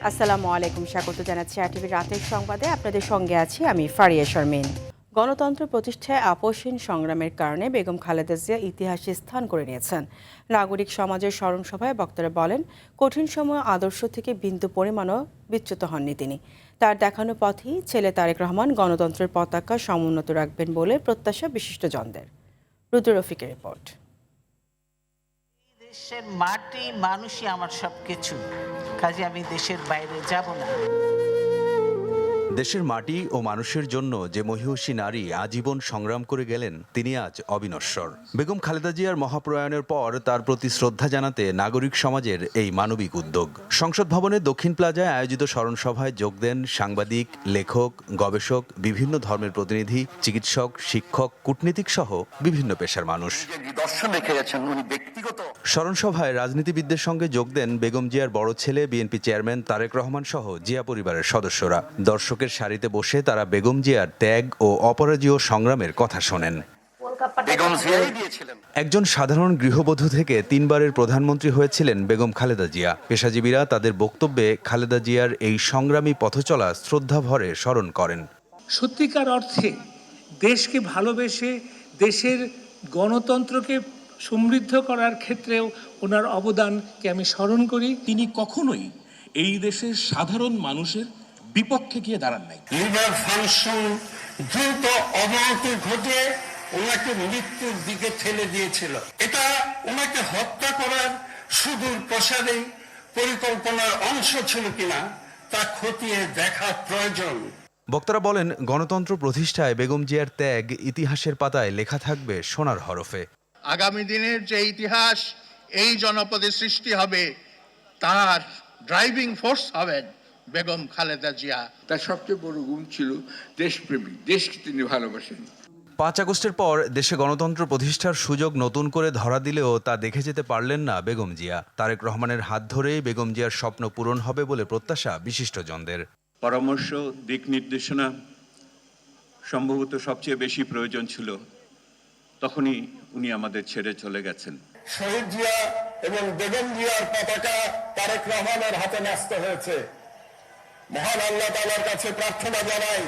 আসসালামু আলাইকুম, স্বাগত জানাচ্ছি আরটিভি রাতের সংবাদে। আপনাদের সঙ্গে আছি আমি ফারিয়া শারমিন। গণতন্ত্র প্রতিষ্ঠায় আপোষহীন সংগ্রামের কারণে বেগম খালেদা জিয়া ইতিহাসে স্থান করে নিয়েছেন। নাগরিক সমাজের স্মরণ সভায় বক্তারা বলেন, কঠিন সময় আদর্শ থেকে বিন্দু পরিমাণও বিচ্যুত হননি তিনি। তার দেখানো পথেই ছেলে তারেক রহমান গণতন্ত্রের পতাকা সমুন্নত রাখবেন বলে প্রত্যাশা বিশিষ্টজনদের। রুদ্র রফিকের রিপোর্ট। দেশের মাটি মানুষই আমার সবকিছু, কাজে আমি দেশের বাইরে যাব না। দেশের মাটি ও মানুষের জন্য যে মহিষী নারী আজীবন সংগ্রাম করে গেলেন তিনি আজ অবিনশ্বর। বেগম খালেদা জিয়ার মহাপ্রয়াণের পর তার প্রতি শ্রদ্ধা জানাতে নাগরিক সমাজের এই মানবিক উদ্যোগ। সংসদ ভবনের দক্ষিণ প্লাজায় আয়োজিত স্মরণ সভায় যোগ দেন সাংবাদিক, লেখক, গবেষক, বিভিন্ন ধর্মের প্রতিনিধি, চিকিৎসক, শিক্ষক, কূটনীতিক সহ বিভিন্ন পেশার মানুষ। স্মরণ সভায় রাজনীতিবিদদের সঙ্গে যোগ দেন বেগম জিয়ার বড় ছেলে বিএনপি চেয়ারম্যান তারেক রহমান সহ জিয়া পরিবারের সদস্যরা। দর্শকের সারিতে বসে তারা বেগম জিয়ার ত্যাগ ও অপরাজেয় সংগ্রামের কথা শোনেন। একজন সাধারণ গৃহবধূ থেকে 3 বারের প্রধানমন্ত্রী হয়েছিলেন বেগম খালেদা জিয়া। পেশাজীবীরা তাদের বক্তব্যে খালেদা জিয়ার এই সংগ্রামী পথচলা শ্রদ্ধা ভরে স্মরণ করেন। সত্যিকার অর্থে দেশকে ভালোবেসে দেশের গণতন্ত্রকে সমৃদ্ধ করার ক্ষেত্রেও ওনার অবদানকে আমি স্মরণ করি। তিনি কখনোই এই দেশের সাধারণ মানুষের বিপক্ষে গিয়ে দাঁড়ান নাই। লিভার ফাংশন দ্রুত অবনতি ঘটে ওনাকে মৃত্যুর দিকে ঠেলে দিয়েছিল। এটা ওনাকে হত্যা করার সুদূর প্রসারী পরিকল্পনার অংশ ছিল কিনা তা খতিয়ে দেখা প্রয়োজন। বক্তারা বলেন, গণতন্ত্র প্রতিষ্ঠায় বেগম জিয়ার ত্যাগ ইতিহাসের পাতায় লেখা থাকবে সোনার হরফে। আগামী দিনের যে ইতিহাস এই জনপদে সৃষ্টি হবে তার ড্রাইভিং ফোর্স হবেন বেগম খালেদা জিয়া। তার সবচেয়ে বড় গুণ ছিল দেশপ্রেমিক, দেশকে তিনি ভালোবাসেন। 5 আগস্টের পর দেশে গণতন্ত্র প্রতিষ্ঠার সুযোগ নতুন করে ধরা দিলেও তা দেখে যেতে পারলেন না বেগম জিয়া। তারেক রহমানের হাত ধরেই বেগম জিয়ার স্বপ্ন পূরণ হবে বলে প্রত্যাশা বিশিষ্টজনদের। পরামর্শ, দিক নির্দেশনা সম্ভবত সবচেয়ে বেশি প্রয়োজন ছিল, তখনই উনি আমাদের ছেড়ে চলে গেছেন। শহীদ জিয়া এবং বেগম জিয়ার পতাকা তারেক রহমানের হাতে ন্যস্ত হয়েছে। মহান আল্লাহ তাআলার কাছে প্রার্থনা জানাই,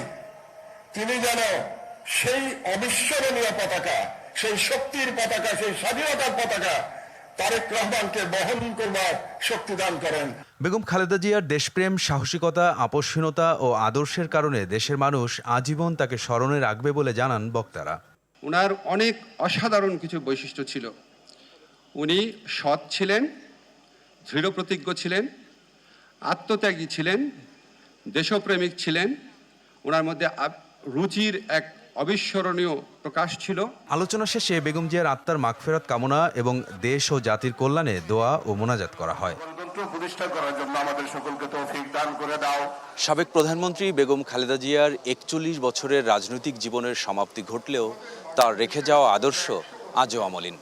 তিনি যেন সেই অবিস্মরণীয় পতাকা, সেই শক্তির পতাকা, সেই স্বাধীনতার পতাকা তারেক রহমানকে বহন করবার শক্তি দান করেন। বেগম খালেদা জিয়ার দেশপ্রেম, সাহসিকতা, আপোষহীনতা ও আদর্শের কারণে দেশের মানুষ আজীবন তাকে স্মরণে রাখবে বলে জানান বক্তারা। ওনার অনেক অসাধারণ কিছু বৈশিষ্ট্য ছিল। উনি সৎ ছিলেন, দৃঢ় প্রতিজ্ঞ ছিলেন, আত্মত্যাগী ছিলেন, দেশপ্রেমিক ছিলেন। ওনার মধ্যে রুচির এক অবিস্মরণীয় প্রকাশ ছিল। আলোচনা শেষে বেগম জিয়ার আত্মার মাগফিরাত কামনা এবং দেশ ও জাতির কল্যাণে দোয়া ও মোনাজাত করা হয়। প্রতিষ্ঠা করার জন্য আমাদের সকলকে তৌফিক দান করে দাও। সাবেক প্রধানমন্ত্রী বেগম খালেদা জিয়ার 41 বছরের রাজনৈতিক জীবনের সমাপ্তি ঘটলেও তার রেখে যাওয়া আদর্শ আজও অমলিন।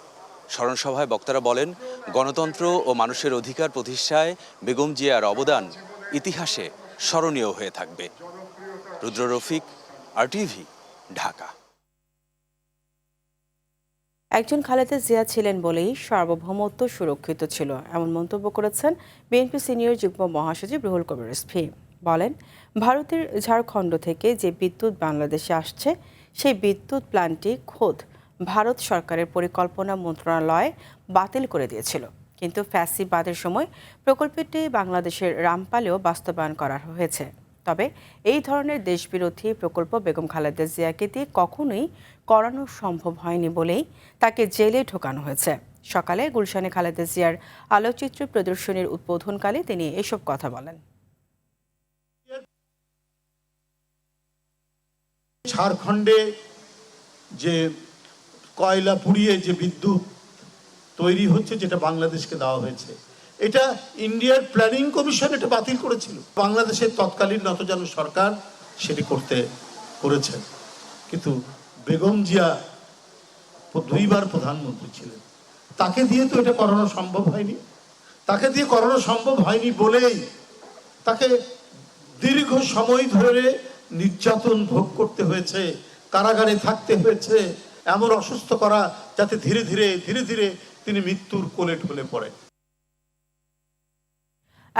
স্মরণ সভায় বক্তারা বলেন, গণতন্ত্র ও মানুষের অধিকার প্রতিষ্ঠায় বেগম জিয়ার অবদান ইতিহাসে স্মরণীয় হয়ে থাকবে। রুদ্র রফিক, আরটিভি, ঢাকা। একজন খালেদা জিয়া ছিলেন বলেই সার্বভৌমত্ব সুরক্ষিত ছিল, এমন মন্তব্য করেছেন বিএনপি সিনিয়র যুগ্ম মহাসচিব রুহুল কবির রিজভী। বলেন, ভারতের ঝাড়খণ্ড থেকে যে বিদ্যুৎ বাংলাদেশে আসছে সেই বিদ্যুৎ প্ল্যান্টটি খোদ ভারত সরকারের পরিকল্পনা মন্ত্রণালয় বাতিল করে দিয়েছিল, কিন্তু ফ্যাসিবাদের সময় প্রকল্পটি বাংলাদেশের রামপালেও বাস্তবায়ন করা হয়েছে। তবে এই ধরনের দেশবিরোধী প্রকল্প বেগম খালেদা জিয়াকে দিয়ে কখনোই করানো সম্ভব হয়নি বলেই তাকে জেলে ঢোকানো হয়েছে। সকালে গুলশানে খালেদা জিয়ার আলোকচিত্র প্রদর্শনীর উদ্বোধনকালে তিনি এসব কথা বলেন। ঝাড়খণ্ডে যে কয়লা পুড়িয়ে যে বিদ্যুৎ তৈরি হচ্ছে, যেটা বাংলাদেশকে দেওয়া হয়েছে, এটা ইন্ডিয়ার প্ল্যানিং কমিশন এটা বাতিল করেছিল। বাংলাদেশের তৎকালীন নতজানু সরকার সেটি করেছে, কিন্তু বেগম জিয়া 2 বার প্রধানমন্ত্রী ছিলেন, তাকে দিয়ে তো এটা করানো সম্ভব হয়নি। তাকে দিয়ে করানো সম্ভব হয়নি বলেই তাকে দীর্ঘ সময় ধরে নির্যাতন ভোগ করতে হয়েছে, কারাগারে থাকতে হয়েছে, এমন অসুস্থ করা যাতে ধীরে ধীরে তিনি মৃত্যুর কোলে ঢলে পড়ে।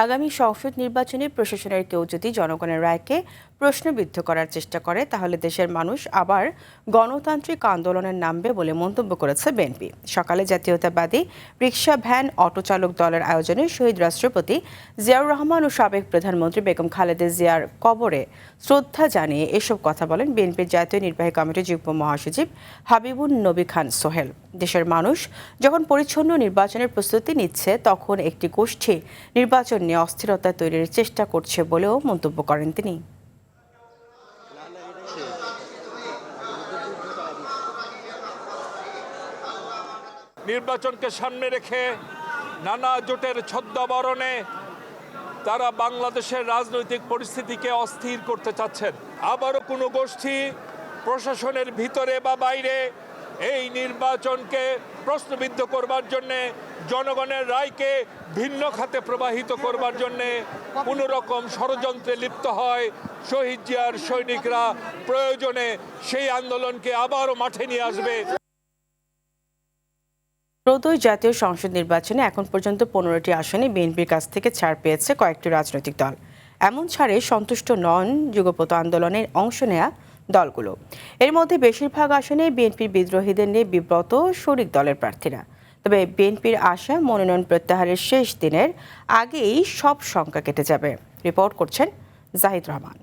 আগামী সংসদ নির্বাচনে প্রশাসনের কেউ যদি জনগণের রায়কে প্রশ্নবিদ্ধ করার চেষ্টা করে তাহলে দেশের মানুষ আবার গণতান্ত্রিক আন্দোলনের নামবে বলে মন্তব্য করেছে বিএনপি। সকালে জাতীয়তাবাদী রিকশা ভ্যান অটো চালক দলের আয়োজনে শহীদ রাষ্ট্রপতি জিয়াউর রহমান ও সাবেক প্রধানমন্ত্রী বেগম খালেদা জিয়ার কবরে শ্রদ্ধা জানিয়ে এসব কথা বলেন বিএনপির জাতীয় নির্বাহী কমিটির যুগ্ম মহাসচিব হাবিবুন নবী খান সোহেল। দেশের মানুষ যখন পরিচ্ছন্ন নির্বাচনের প্রস্তুতি নিচ্ছে তখন একটি গোষ্ঠী নির্বাচন নিয়ে অস্থিরতা তৈরির চেষ্টা করছে বলেও মন্তব্য করেন তিনি। নির্বাচনকে সামনে রেখে নানা জোটের ছদ্মাবরণে তারা বাংলাদেশের রাজনৈতিক পরিস্থিতিকে অস্থির করতে চাচ্ছেন। আবারও কোনো গোষ্ঠী প্রশাসনের ভিতরে বা বাইরে এই নির্বাচনকে প্রশ্নবিদ্ধ করবার জন্যে, জনগণের রায়কে ভিন্ন খাতে প্রবাহিত করবার জন্যে কোনো রকম ষড়যন্ত্রে লিপ্ত হয়, শহীদ জিয়ার সৈনিকরা প্রয়োজনে সেই আন্দোলনকে আবারও মাঠে নিয়ে আসবে। ত্রয়োদশ জাতীয় সংসদ নির্বাচনে এখন পর্যন্ত 15টি আসনে বিএনপির কাছ থেকে ছাড় পেয়েছে কয়েকটি রাজনৈতিক দল। এমন ছাড়ে সন্তুষ্ট নন যুগপৎ আন্দোলনের অংশ নেয়া দলগুলো। এর মধ্যে বেশিরভাগ আসনে বিএনপির বিদ্রোহীদের নিয়ে বিব্রত শরিক দলের প্রার্থীরা। তবে বিএনপির আশা মনোনয়ন প্রত্যাহারের শেষ দিনের আগেই সব শঙ্কা কেটে যাবে। রিপোর্ট করছেন জাহিদ রহমান।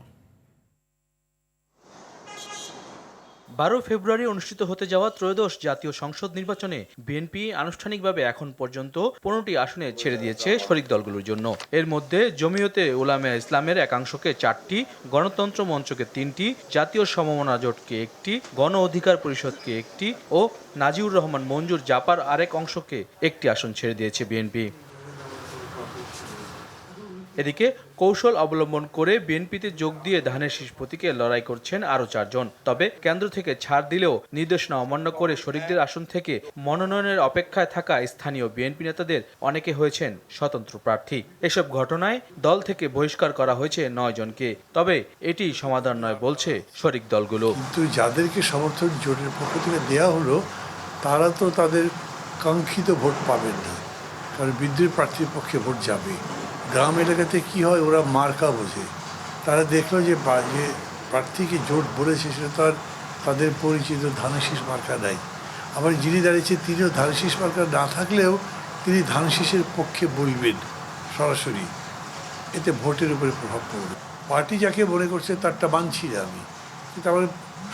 12 ফেব্রুয়ারি অনুষ্ঠিত হতে যাওয়া ত্রয়োদশ জাতীয় সংসদ নির্বাচনে বিএনপি আনুষ্ঠানিকভাবে এখন পর্যন্ত 15টি আসনে ছেড়ে দিয়েছে শরিক দলগুলোর জন্য। এর মধ্যে জমিয়তে উলামা ইসলামের একাংশকে 4টি, গণতন্ত্র মঞ্চকে 3টি, জাতীয় সমমনা জোটকে 1টি, গণ অধিকার পরিষদকে 1টি ও নাজিউর রহমান মঞ্জুর জাপার আরেক অংশকে 1টি আসন ছেড়ে দিয়েছে বিএনপি। এদিকে কৌশল অবলম্বন করে বিএনপিতে যোগ দিয়ে ধানের শীষ প্রতীকে লড়াই করছেন আরও 4 জন। তবে কেন্দ্র থেকে ছাড় দিলেও নির্দেশনা অমান্য করে শরিকদের আসন থেকে মনোনয়নের অপেক্ষায় থাকা স্থানীয় বিএনপি নেতাদের অনেকে হয়েছেন স্বতন্ত্র প্রার্থী। এসব ঘটনায় দল থেকে বহিষ্কার করা হয়েছে 9 জনকে। তবে এটি সমাধান নয় বলছে শরিক দলগুলো। কিন্তু যাদেরকে সমর্থন জোটের পক্ষ থেকে দেওয়া হলো তারা তো তাদের কাঙ্ক্ষিত ভোট পাবেন না, কারণ বিদ্রোহী প্রার্থীর পক্ষে ভোট যাবে। গ্রাম এলাকাতে কি হয়, ওরা মার্কা বোঝে। তারা দেখলো যে প্রার্থীকে জোট বলেছে সেটা তো আর তাদের পরিচিত ধানের শীষ মার্কা নাই। আবার যিনি দাঁড়িয়েছে তিনিও ধানের শীষ মার্কা না থাকলেও তিনি ধানের শীষের পক্ষে বলবেন সরাসরি, এতে ভোটের উপরে প্রভাব পড়বে। পার্টি যাকে মনে করছে তারটা মানছি না আমি, কিন্তু আমার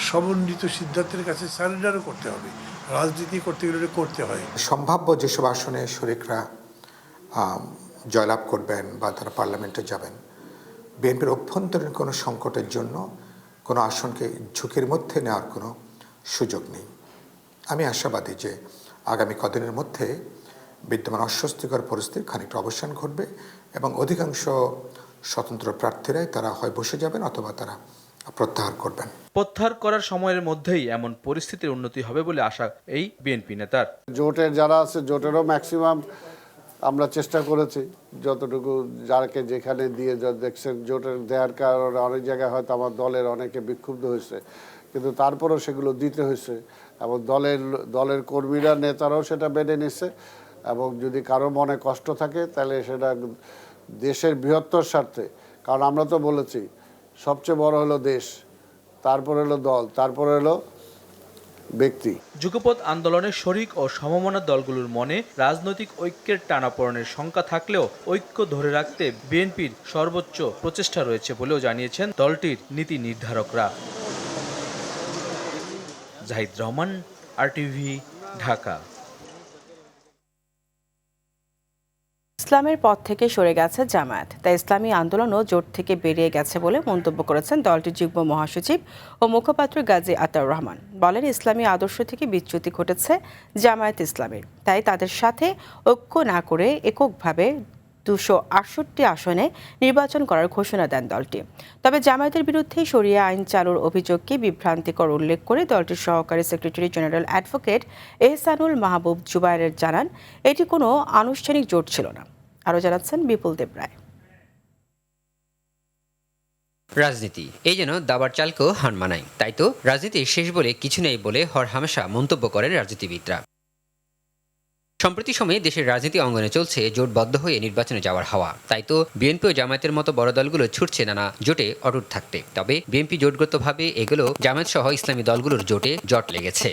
সমন্বিত সিদ্ধান্তের কাছে সারেন্ডারও করতে হবে। রাজনীতি করতে গেলে করতে হয়। সম্ভাব্য যেসব আসনে শরিকরা জয়লাভ করবেন বা তারা পার্লামেন্টে যাবেন, বিএনপির অভ্যন্তরীণ কোনো সংকটের জন্য কোনো আসনকে ঝুঁকির মধ্যে নেওয়ার কোনো সুযোগ নেই। আমি আশাবাদী যে আগামী কদিনের মধ্যে বিদ্যমান অস্বস্তিকর পরিস্থিতির খানিকটা অবসান ঘটবে এবং অধিকাংশ স্বতন্ত্র প্রার্থীরাই তারা হয় বসে যাবেন অথবা তারা প্রত্যাহার করবেন। প্রত্যাহার করার সময়ের মধ্যেই এমন পরিস্থিতির উন্নতি হবে বলে আশা এই বিএনপি নেতার। জোটের যারা আছে, জোটেরও ম্যাক্সিমাম আমরা চেষ্টা করেছি যতটুকু, যাকে যেখানে দিয়ে দেখছেন জোটের দেওয়ার কারণে অনেক জায়গায় হয়তো আমার দলের অনেকে বিক্ষুব্ধ হয়েছে, কিন্তু তারপরেও সেগুলো দিতে হয়েছে এবং দলের কর্মীরা, নেতারাও সেটা মেনে নিচ্ছে। এবং যদি কারো মনে কষ্ট থাকে তাহলে সেটা দেশের বৃহত্তর স্বার্থে, কারণ আমরা তো বলেছি সবচেয়ে বড় হলো দেশ, তারপরে হলো দল, তারপরে হলো ব্যক্তি। যুগপৎ আন্দোলনের শরিক ও সমমনা দলগুলোর মনে রাজনৈতিক ঐক্যের টানাপোড়েনের শঙ্কা থাকলেও ঐক্য ধরে রাখতে বিএনপির সর্বোচ্চ প্রচেষ্টা রয়েছে বলেও জানিয়েছেন দলটির নীতি নির্ধারকরা। জাহিদ রহমান, RTV, ঢাকা। ইসলামের পথ থেকে সরে গেছে জামায়াত, তাই ইসলামী আন্দোলনও জোট থেকে বেরিয়ে গেছে বলে মন্তব্য করেছেন দলটির যুগ্ম মহাসচিব ও মুখপাত্র গাজী আতাউর রহমান। বলেন, ইসলামী আদর্শ থেকে বিচ্যুতি ঘটেছে জামায়াত ইসলামীর, তাই তাদের সাথে ঐক্য না করে এককভাবে 268 আসনে নির্বাচন করার ঘোষণা দেন দলটি। তবে জামায়াতের বিরুদ্ধে শরিয়া আইন চালুর অভিযোগকে বিভ্রান্তিকর উল্লেখ করে দলটির সহকারী সেক্রেটারি জেনারেল অ্যাডভোকেট এহসানুল মাহবুব জুবায়ের জানান, এটি কোনো আনুষ্ঠানিক জোট ছিল না। আরও জানাচ্ছেন বিপুল দেব রায়। রাজনীতি এই যেন দাবার চালকেও হার মানায়, তাই তো রাজনীতির শেষ বলে কিছু নেই বলে হরহামেশা মন্তব্য করেন রাজনীতিবিদরা। সম্প্রতি সময়ে দেশের রাজনীতি অঙ্গনে চলছে জোটবদ্ধ হয়ে নির্বাচনে যাওয়ার হাওয়া। তাই তো বিএনপি ও জামায়াতের মতো বড় দলগুলো ছুটছে নানা জোটে অটুট থাকতে। তবে বিএনপি জোটগতভাবে এগুলো জামায়াত সহ ইসলামী দলগুলোর জোটে জট লেগেছে।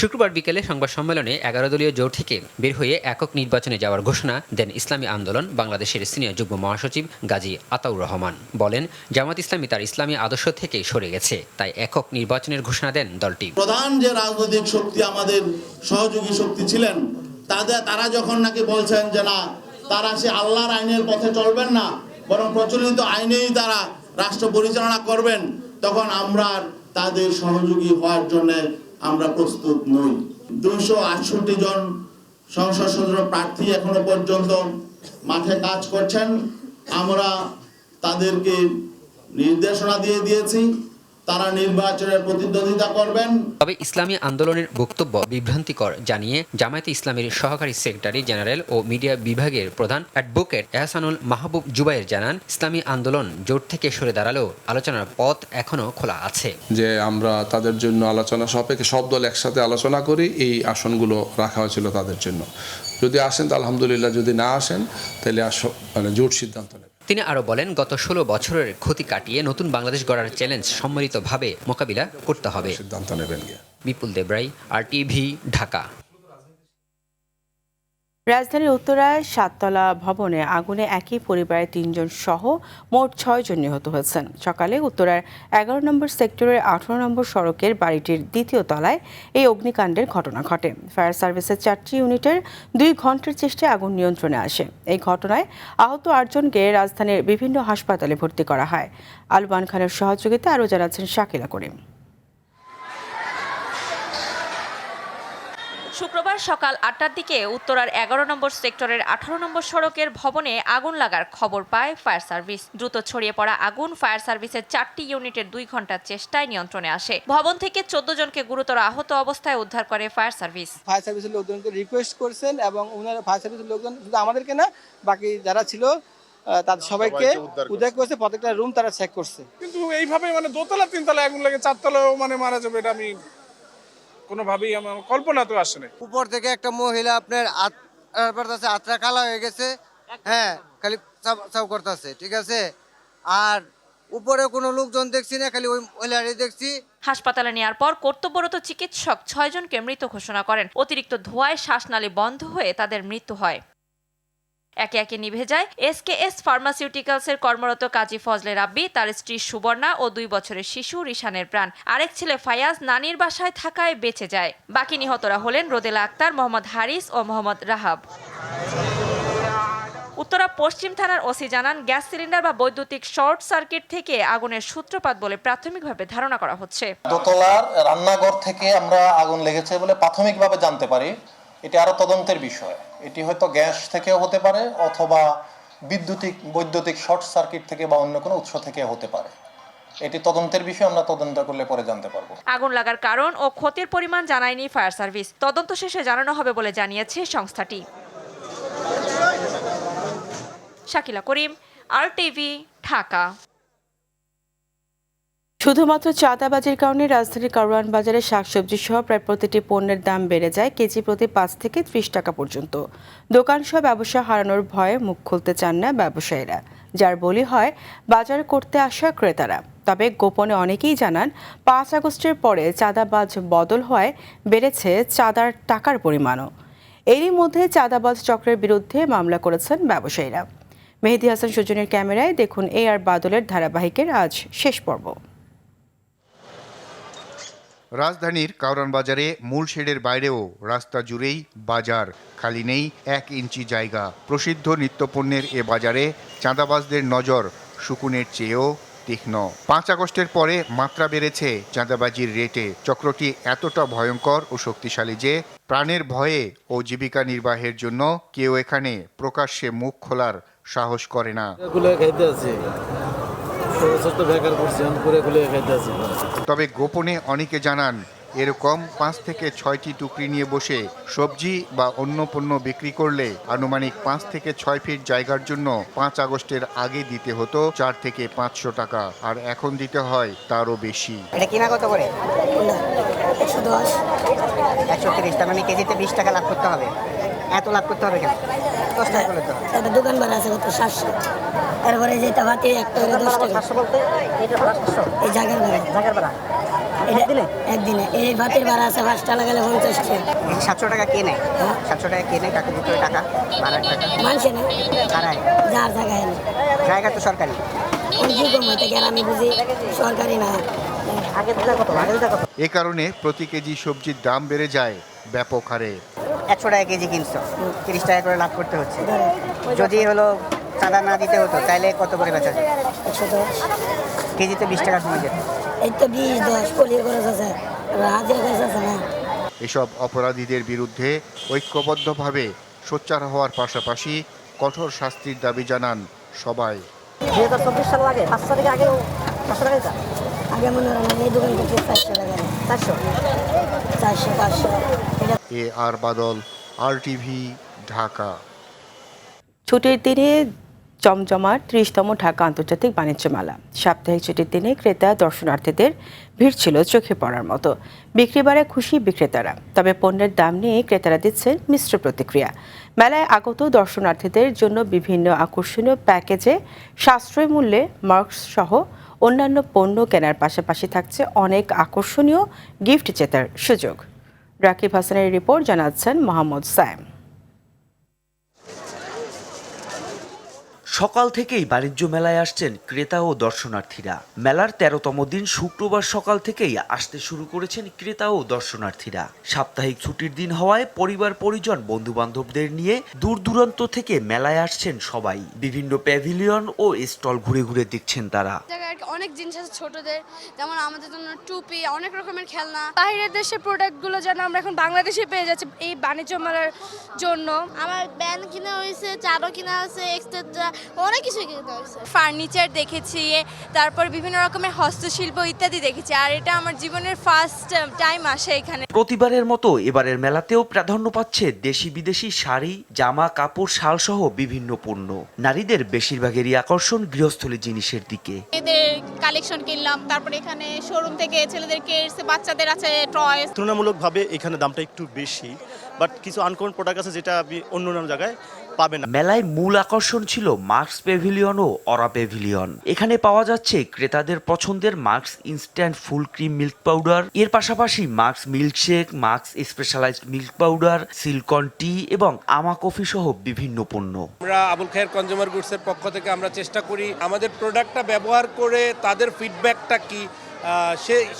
শুক্রবার বিকেলে সংবাদ সম্মেলনে 11 দলীয় জোট থেকে বের হয়ে একক নির্বাচনে যাওয়ার ঘোষণা দেন ইসলামী আন্দোলন বাংলাদেশের সিনিয়র যুগ্ম মহাসচিব গাজী আতাউর রহমান। বলেন, জামাত ইসলামী তার ইসলামী আদর্শ থেকে সরে গেছে, তাই একক নির্বাচনের ঘোষণা দেন দলটি। প্রধান যে রাজনৈতিক শক্তি আমাদের সহযোগী শক্তি ছিলেন, তারা যখন নাকি বলছেন যে না, তারা সে আল্লাহর আইনের পথে চলবেন না, বরং প্রচলিত আইনেই তারা রাষ্ট্র পরিচালনা করবেন, তখন আমরা তাদের সহযোগী হওয়ার জন্য আমরা প্রস্তুত নই। 268 জন সংসদ সদস্য প্রার্থী এখনো পর্যন্ত মাঠে কাজ করছেন। আমরা তাদেরকে নির্দেশনা দিয়ে দিয়েছি, তারা নির্বাচনের প্রতিদ্বন্দ্বিতা করবেন। তবে ইসলামী আন্দোলনের বক্তব্য বিভ্রান্তিকর জানিয়ে জামায়াতে ইসলামীর সহকারী সেক্রেটারি জেনারেল ও মিডিয়া বিভাগের প্রধান অ্যাডভোকেট এহসানুল মাহবুব জুবায়ের জানান, ইসলামী আন্দোলন জোট থেকে সরে দাঁড়ালেও আলোচনার পথ এখনো খোলা আছে। যে আমরা তাদের জন্য আলোচনা সাপেক্ষে সব দল একসাথে আলোচনা করি, এই আসনগুলো রাখা হয়েছিল তাদের জন্য। যদি আসেন তো আলহামদুলিল্লাহ, যদি না আসেন তাহলে জোট সিদ্ধান্ত নেবে। তিনি আরো বলেন, গত 16 বছরের ক্ষতি কাটিয়ে নতুন বাংলাদেশ গড়ার চ্যালেঞ্জ সম্মিলিতভাবে মোকাবিলা করতে হবে। সিদ্ধান্ত নেবেন। বিপুল দেবরাই, RTV, ঢাকা। রাজধানীর উত্তরায় 7তলা ভবনে আগুনে একই পরিবারের 3 জন সহ মোট 6 জন নিহত হয়েছেন। সকালে উত্তরার 11 নম্বর সেক্টরের 18 নম্বর সড়কের বাড়িটির 2য় তলায় এই অগ্নিকাণ্ডের ঘটনা ঘটে। ফায়ার সার্ভিসের 4টি ইউনিটের 2 ঘন্টার চেষ্টায় আগুন নিয়ন্ত্রণে আসে। এই ঘটনায় আহত 8 জনকে রাজধানীর বিভিন্ন হাসপাতালে ভর্তি করা হয়। আলমান খানের সহযোগিতায় আরও জানাচ্ছেন শাকিলা করিম। শুক্রবার সকাল 8টার দিকে উত্তরার 11 নম্বর সেক্টরের 18 নম্বর সড়কের ভবনে আগুন লাগার খবর পায় ফায়ার সার্ভিস। দ্রুত ছড়িয়ে পড়া আগুন ফায়ার সার্ভিসের 4টি ইউনিটের 2 ঘন্টার চেষ্টায় নিয়ন্ত্রণে আসে। ভবন থেকে 14 জনকে গুরুতর আহত অবস্থায় উদ্ধার করে ফায়ার সার্ভিস। ফায়ার সার্ভিসের লোকজনকে রিকোয়েস্ট করছেন এবং ওনারা ফায়ার সার্ভিসের লোকজন শুধু আমাদেরকে না, বাকি যারা ছিল তাদের সবাইকে উদ্ধার করছে। প্রত্যেকটা রুম তারা চেক করছে। কিন্তু এইভাবে দোতলা 3তলা আগুন লাগে 4তলাও মারা যাবে, এটা আমি কোনোভাবেই আমার কল্পনা তো আসে না। উপর থেকে একটা মহিলা আপনার আত্রা কালা হয়ে গেছে, হ্যাঁ, খালি চাপ করতেছে, ঠিক আছে। আর উপরে কোনো লোকজন দেখছি না, খালি ওই মহিলারই দেখছি। হাসপাতালে নেওয়ার পর কর্তব্যরত চিকিৎসক 6 জনকে মৃত ঘোষণা করেন। অতিরিক্ত ধোঁয়ায় শ্বাসনালী বন্ধ হয়ে তাদের মৃত্যু হয়। একে একে নিভে যায় SKS ফার্মাসিউটিক্যালসের কর্মরত কাজী ফজলে রাব্বি, তার স্ত্রী সুবর্ণা ও 2 বছরের শিশু রিশানের প্রাণ। আরেক ছেলে ফায়াজ নানির বাসায় থাকায় বেঁচে যায়। বাকি নিহতরা হলেন রোদেলা আক্তার, মোহাম্মদ হারিস ও মোহাম্মদ রাহাব। উত্তরা পশ্চিম থানার ওসি জানান, গ্যাস সিলিন্ডার বা বৈদ্যুতিক শর্ট সার্কিট থেকে আগুনের সূত্রপাত বলে প্রাথমিকভাবে ধারণা করা হচ্ছে। দোতলার রান্নাঘর থেকে আমরা আগুন লেগেছে বলে প্রাথমিকভাবে জানতে পারি। এটি আরো তদন্তের বিষয়। এটি হয়তো গ্যাস থেকেও হতে পারে অথবা বৈদ্যুতিক শর্ট সার্কিট থেকে বা অন্য কোনো উৎস থেকে হতে পারে। এটি তদন্তের বিষয়, আমরা তদন্ত করলে পরে জানতে পারবো। আগুন লাগার কারণ ও ক্ষতির পরিমাণ জানায়নি ফায়ার সার্ভিস। তদন্ত শেষে জানানো হবে বলে জানিয়েছে সংস্থাটি। শাকিলা করিম, RTV, ঢাকা। শুধুমাত্র চাঁদাবাজির কারণে রাজধানীর কারওয়ান বাজারে শাকসবজি সহ প্রায় প্রতিটি পণ্যের দাম বেড়ে যায় কেজি প্রতি 5 থেকে 30 টাকা পর্যন্ত। দোকান সহ ব্যবসা হারানোর ভয়ে মুখ খুলতে চান না ব্যবসায়ীরা, যার বলি হয় বাজার করতে আসা ক্রেতারা। তবে গোপনে অনেকেই জানান 5 আগস্টের পরে চাঁদাবাজ বদল হওয়ায় বেড়েছে চাঁদার টাকার পরিমাণও। এরই মধ্যে চাঁদাবাজ চক্রের বিরুদ্ধে মামলা করেছেন ব্যবসায়ীরা। মেহেদী হাসান সুজনের ক্যামেরায় দেখুন AR বাদলের ধারাবাহিকের আজ শেষ পর্ব। রাজধানীর কারওয়ান বাজারে মূল শেডের বাইরেও রাস্তা জুড়েই বাজার, খালি নেই 1 ইঞ্চি জায়গা। প্রসিদ্ধ নিত্যপণ্যের এ বাজারে চাঁদাবাজদের নজর শকুনের চেয়েও তীক্ষ্ণ। 5 আগস্টের পরে মাত্রা বেড়েছে চাঁদাবাজির রেটে। চক্রটি এতটা ভয়ঙ্কর ও শক্তিশালী যে প্রাণের ভয়ে ও জীবিকা নির্বাহের জন্য কেউ এখানে প্রকাশ্যে মুখ খোলার সাহস করে না। তবে গোপনে অনেকে জানান এরকম 5 থেকে 6টি টুকরি নিয়ে বসে সবজি বা অন্য পণ্য বিক্রি করলে আনুমানিক 5 থেকে 6 ফিট জায়গার জন্য 5 আগস্টের আগে দিতে হতো 4 থেকে 500 টাকা, আর এখন দিতে হয় তারও বেশি। এটা কিনা কত করে? 110। 130, তার মানে কেজিতে 20 টাকা লাভ করতে হবে। এত লাভ করতে হবে কেন? 10 টাকা করে তো একটা দোকান ভাড়া আছে কত 700, এরপরে যেটা ভাতে একটা 10 টাকা 700 বলতে এটা ভাড়া 700, এই জায়গার ভাড়া একদিনে এই ভাতের ভাড়া আছে 5 টাকা লাগালে 50 টাকা। 700 টাকা কে নেয়? 700 টাকা কে নেয়? টাকা দিতে হবে, টাকা ভাড়ার টাকা মানুষে নেয়, ভাড়ায় যার জায়গায় জায়গা তো সরকারি। কোন কি কম হইতে গেলে আমি বুঝি সরকারি না, আগে দিতে কত, আগে দিতে কত। এ কারণে প্রতি কেজি সবজির দাম বেড়ে যায় ব্যাপক হারে। 100 টাকা কেজি কিনছো, 30 টাকা করে লাভ করতে হচ্ছে। যদি হলো চাঁদা না দিতে হতো তাহলে কত করে বেচা যায়? 110 কেজিতে 20 টাকা কমে যেত। এই তো 20-10 পলির খরচ আছে, হাজিরা খরচ আছে না। এসব অপরাধীদের বিরুদ্ধে ঐক্যবদ্ধভাবে সোচ্চার হওয়ার পাশাপাশি কঠোর শাস্তির দাবি জানান সবাই। 2024 সাল আগে 500 টাকা আগে 500 টাকা আগে মনে হয় না এই দোকান থেকে 400 টাকা 400 এ আর বাদল, RTV, ঢাকা। ছুটির দিনে জমজমাট 30তম ঢাকা আন্তর্জাতিক বাণিজ্য মেলা। সাপ্তাহিক ছুটির দিনে ক্রেতা দর্শনার্থীদের ভিড় ছিল চোখে পড়ার মতো। বিক্রি বাড়ে খুশি বিক্রেতারা, তবে পণ্যের দাম নিয়ে ক্রেতারা দিচ্ছেন মিশ্র প্রতিক্রিয়া। মেলায় আগত দর্শনার্থীদের জন্য বিভিন্ন আকর্ষণীয় প্যাকেজে সাশ্রয় মূল্যে মাস্ক সহ অন্যান্য পণ্য কেনার পাশাপাশি থাকছে অনেক আকর্ষণীয় গিফট জেতার সুযোগ। রাকিব হাসানের রিপোর্ট, জানাচ্ছেন মোহাম্মদ সায়েম। সকাল থেকেই বাণিজ্য মেলায় আসছেন ক্রেতা ও দর্শনার্থীরা। মেলার 13তম দিন শুক্রবার সকাল থেকেই আসতে শুরু করেছেন ক্রেতা ও দর্শনার্থীরা। সাপ্তাহিক ছুটির দিন হওয়ায় পরিবার পরিজন বন্ধু বান্ধবদের নিয়ে দূর দূরান্ত থেকে মেলায় আসছেন সবাই। বিভিন্ন প্যাভিলিয়ন ও স্টল ঘুরে ঘুরে দেখছেন তারা। অনেক জিনিস আছে ছোটদের, যেমন আমাদের জন্য টুপি, অনেক রকমের খেলনা। বাইরের দেশের প্রোডাক্টগুলো যেন আমরা এখন বাংলাদেশে পেয়ে যাচ্ছি এই বাণিজ্য মেলার জন্য। আমার ব্যান্ড কিনা হয়েছে, চারও কিনা হয়েছে, এক্সট্রা অনেক কিছু কিনা হয়েছে। ফার্নিচার দেখেছি, তারপর বিভিন্ন রকমের হস্তশিল্প ইত্যাদি দেখেছি। আর এটা আমার জীবনের ফার্স্ট টাইম আসে এখানে। প্রতিবারের মতো এবারের মেলাতেও প্রাধান্য পাচ্ছে দেশি বিদেশি শাড়ি, জামা কাপড়, শাল সহ বিভিন্ন পণ্য। নারীদের বেশিরভাগেরই আকর্ষণ গৃহস্থলী জিনিসের দিকে। এদের কালেকশন কিনলাম, তারপরে এখানে শোরুম থেকে ছেলেদেরকে, বাচ্চাদের আছে টয়স। তুলনামূলকভাবে এখানে দামটা একটু বেশি, বাট কিছু আনকমন প্রোডাক্ট আছে যেটা আপনি অন্য জায়গায় পাবেন না। মেলায় মূল আকর্ষণ ছিল মাস্ক প্যাভিলিয়ন ও অরা প্যাভিলিয়ন। এখানে পাওয়া যাচ্ছে ক্রেতাদের পছন্দের Marks instant full cream milk powder, এর পাশাপাশি Marks milkshake, Marks specialized milk powder, সিল্কন টি এবং আমা কফি সহ বিভিন্ন পণ্য। আমরা আবুল খায়ের কনজিউমার গুডসের পক্ষ থেকে আমরা চেষ্টা করি আমাদের প্রোডাক্টটা ব্যবহার করে তাদের ফিডব্যাকটা কি,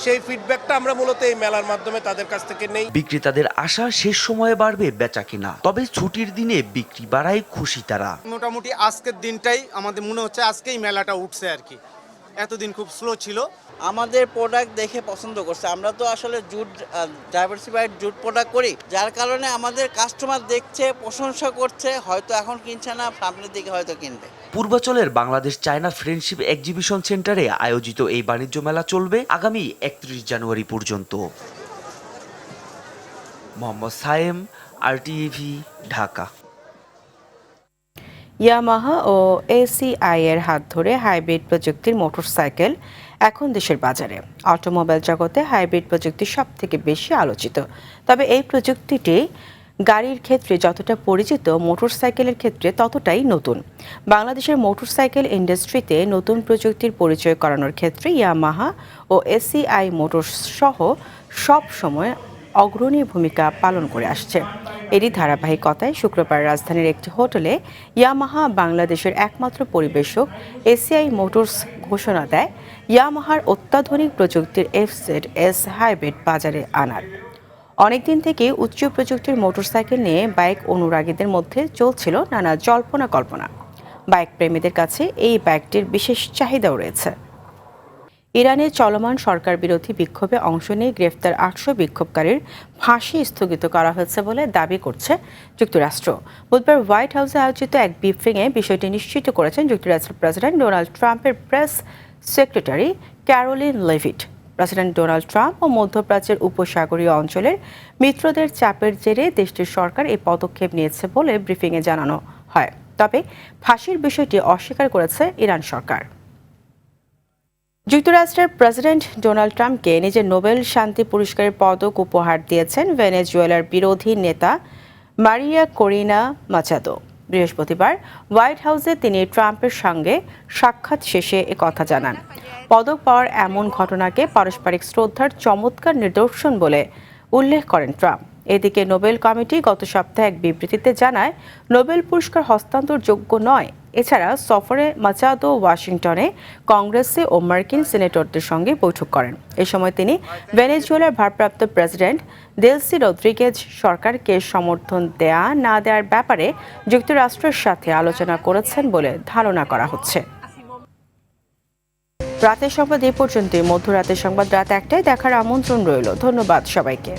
সেই ফিডব্যাকটা আমরা মূলত এই মেলার মাধ্যমে তাদের কাছ থেকে নেই। বিক্রেতাদের আশা শেষ সময়ে বাড়বে বেচাকেনা, তবে ছুটির দিনে বিক্রি বাড়ায় খুশি তারা। মোটামুটি আজকের দিনটাই আমাদের মনে হচ্ছে আজকেই মেলাটা উঠছে আর কি, এতদিন খুব স্লো ছিল। আমাদের প্রোডাক্ট দেখে পছন্দ করছে। আমরা তো আসলে জুট ডাইভার্সিফাইড জুট প্রোডাক্ট করি, যার কারণে আমাদের কাস্টমার দেখছে, প্রশংসা করছে, হয়তো এখন কিনছে না, সামনের দিকে হয়তো কিনবে। পূর্বাচলের বাংলাদেশ চায়না ফ্রেন্ডশিপ এক্সিবিশন সেন্টারে আয়োজিত এই বাণিজ্য মেলা চলবে আগামী 31 জানুয়ারি পর্যন্ত। মোহাম্মদ সায়েম, RTV, ঢাকা। ইয়ামাহা ও ACI এর হাত ধরে হাইব্রিড প্রযুক্তির মোটরসাইকেল এখন দেশের বাজারে। অটোমোবাইল জগতে হাইব্রিড প্রযুক্তি সবথেকে বেশি আলোচিত, তবে এই প্রযুক্তিটি গাড়ির ক্ষেত্রে যতটা পরিচিত, মোটরসাইকেলের ক্ষেত্রে ততটাই নতুন। বাংলাদেশের মোটরসাইকেল ইন্ডাস্ট্রিতে নতুন প্রযুক্তির পরিচয় করানোর ক্ষেত্রে ইয়ামাহা ও ACI মোটরস সহ সব সময় অগ্রণী ভূমিকা পালন করে আসছে। এরই ধারাবাহিকতায় শুক্রবার রাজধানীর একটি হোটেলে ইয়ামাহা বাংলাদেশের একমাত্র পরিবেশক ACI মোটরস ঘোষণা দেয় ইয়ামাহার অত্যাধুনিক প্রযুক্তির FZS হাইব্রিড বাজারে আনার। অনেকদিন থেকে উচ্চ প্রযুক্তির মোটরসাইকেল নিয়ে বাইক অনুরাগীদের মধ্যে চলছিল নানা জল্পনা কল্পনা। বাইক প্রেমীদের কাছে এই বাইকটির বিশেষ চাহিদাও রয়েছে। ইরানে চলমান সরকার বিরোধী বিক্ষোভে অংশ নিয়ে গ্রেফতার 800 বিক্ষোভকারীর ফাঁসি স্থগিত করা হয়েছে বলে দাবি করছে যুক্তরাষ্ট্র। বুধবার হোয়াইট হাউসে আয়োজিত এক ব্রিফিংয়ে বিষয়টি নিশ্চিত করেছেন যুক্তরাষ্ট্রের প্রেসিডেন্ট ডোনাল্ড ট্রাম্পের press secretary Karoline Leavitt. President Donald Trump ও মধ্যপ্রাচ্যের উপসাগরীয় অঞ্চলের মিত্রদের চাপের জেরে দেশটির সরকার এই পদক্ষেপ নিয়েছে বলে ব্রিফিংয়ে জানানো হয়। তবে ফাঁসির বিষয়টি অস্বীকার করেছে ইরান সরকার। যুক্তরাষ্ট্রের প্রেসিডেন্ট ডোনাল্ড ট্রাম্পকে নিজের নোবেল শান্তি পুরস্কারের পদক উপহার দিয়েছেন ভেনেজুয়েলার বিরোধী নেতা মারিয়া করিনা মাচাদো। বৃহস্পতিবার হোয়াইট হাউসে তিনি ট্রাম্পের সঙ্গে সাক্ষাৎ শেষে একথা জানান। পদক পাওয়ার এমন ঘটনাকে পারস্পরিক শ্রদ্ধার চমৎকার নিদর্শন বলে উল্লেখ করেন ট্রাম্প। এদিকে নোবেল কমিটি গত সপ্তাহে এক বিবৃতিতে জানায় নোবেল পুরস্কার হস্তান্তরযোগ্য নয়। এছাড়া সফরে মাচাদো ওয়াশিংটনে কংগ্রেসে ও মার্কিন সিনেটরদের সঙ্গে বৈঠক করেন। এ সময় তিনি ভেনেজুয়েলার ভারপ্রাপ্ত প্রেসিডেন্ট দেলসি রদ্রিগেজ সরকারকে সমর্থন দেয়া না দেওয়ার ব্যাপারে যুক্তরাষ্ট্রের সাথে আলোচনা করেছেন বলে ধারণা করা হচ্ছে। রাতের সংবাদ এ পর্যন্তই। মধ্যরাতের সংবাদ রাত 1টায় দেখার আমন্ত্রণ রইল। ধন্যবাদ সবাইকে।